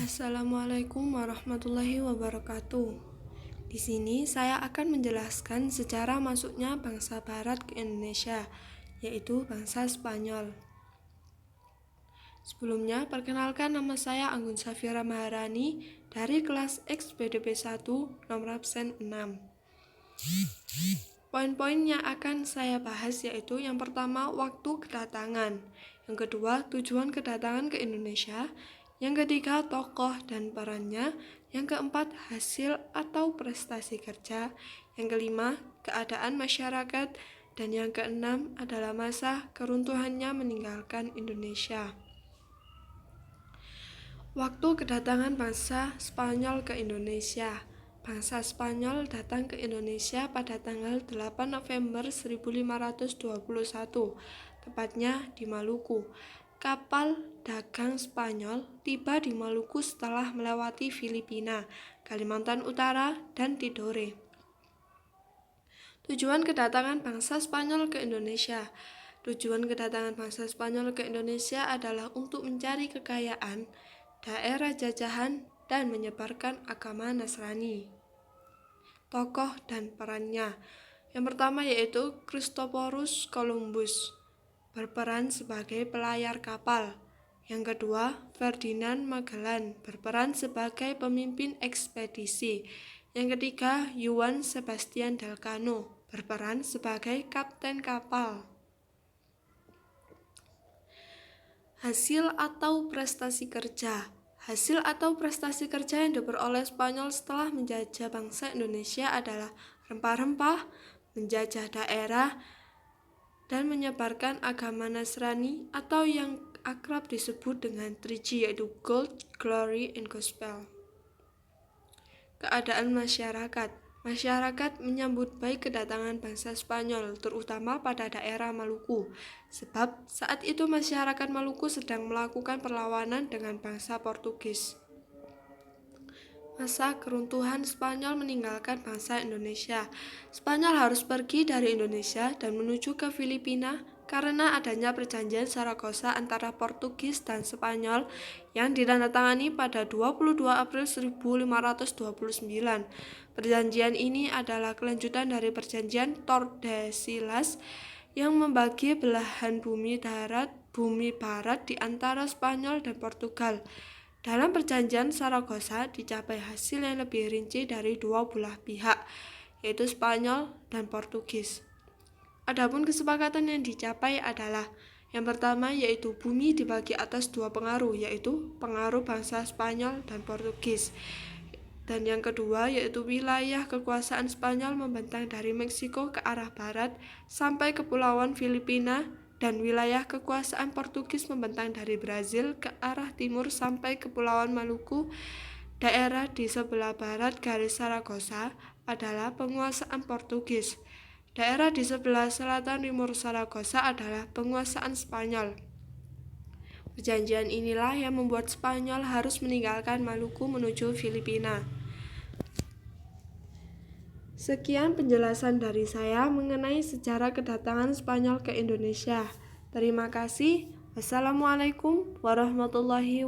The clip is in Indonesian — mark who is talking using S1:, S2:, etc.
S1: Assalamualaikum warahmatullahi wabarakatuh. Di sini saya akan menjelaskan sejarah masuknya bangsa Barat ke Indonesia, yaitu bangsa Spanyol. Sebelumnya, perkenalkan nama saya Anggun Safira Maharani dari kelas X BDP 1 nomor absen 6. Poin-poin yang akan saya bahas yaitu yang pertama, waktu kedatangan. Yang kedua, tujuan kedatangan ke Indonesia. Yang ketiga, tokoh dan perannya. Yang keempat, hasil atau prestasi kerja. Yang kelima, keadaan masyarakat. Dan yang keenam adalah masa keruntuhannya meninggalkan Indonesia. Waktu kedatangan bangsa Spanyol ke Indonesia. Bangsa Spanyol datang ke Indonesia pada tanggal 8 November 1521, tepatnya di Maluku. Kapal dagang Spanyol tiba di Maluku setelah melewati Filipina, Kalimantan Utara, dan Tidore. Tujuan kedatangan bangsa Spanyol ke Indonesia. Tujuan kedatangan bangsa Spanyol ke Indonesia adalah untuk mencari kekayaan, daerah jajahan, dan menyebarkan agama Nasrani. Tokoh dan perannya. Yang pertama yaitu Christophorus Columbus, berperan sebagai pelayar kapal. Yang kedua, Ferdinand Magellan, berperan sebagai pemimpin ekspedisi. Yang ketiga, Juan Sebastian Elcano, berperan sebagai kapten kapal. Hasil atau prestasi kerja. Hasil atau prestasi kerja yang diperoleh Spanyol setelah menjajah bangsa Indonesia adalah rempah-rempah, menjajah daerah, dan menyebarkan agama Nasrani atau yang akrab disebut dengan 3G, yaitu Gold, Glory, and Gospel. Keadaan masyarakat. Masyarakat menyambut baik kedatangan bangsa Spanyol, terutama pada daerah Maluku, sebab saat itu masyarakat Maluku sedang melakukan perlawanan dengan bangsa Portugis. Masa keruntuhan Spanyol meninggalkan bangsa Indonesia. Spanyol harus pergi dari Indonesia dan menuju ke Filipina karena adanya perjanjian Saragossa antara Portugis dan Spanyol yang ditandatangani pada 22 April 1529. Perjanjian ini adalah kelanjutan dari perjanjian Tordesillas yang membagi belahan bumi barat di antara Spanyol dan Portugal. Dalam perjanjian Saragossa dicapai hasil yang lebih rinci dari dua belah pihak, yaitu Spanyol dan Portugis. Adapun kesepakatan yang dicapai adalah yang pertama yaitu bumi dibagi atas dua pengaruh, yaitu pengaruh bangsa Spanyol dan Portugis. Dan yang kedua yaitu wilayah kekuasaan Spanyol membentang dari Meksiko ke arah barat sampai Kepulauan Filipina, dan wilayah kekuasaan Portugis membentang dari Brazil ke arah timur sampai Kepulauan Maluku. Daerah di sebelah barat garis Saragossa adalah penguasaan Portugis. Daerah di sebelah selatan timur Saragossa adalah penguasaan Spanyol. Perjanjian inilah yang membuat Spanyol harus meninggalkan Maluku menuju Filipina. Sekian penjelasan dari saya mengenai sejarah kedatangan Spanyol ke Indonesia. Terima kasih. Wassalamualaikum warahmatullahi wabarakatuh.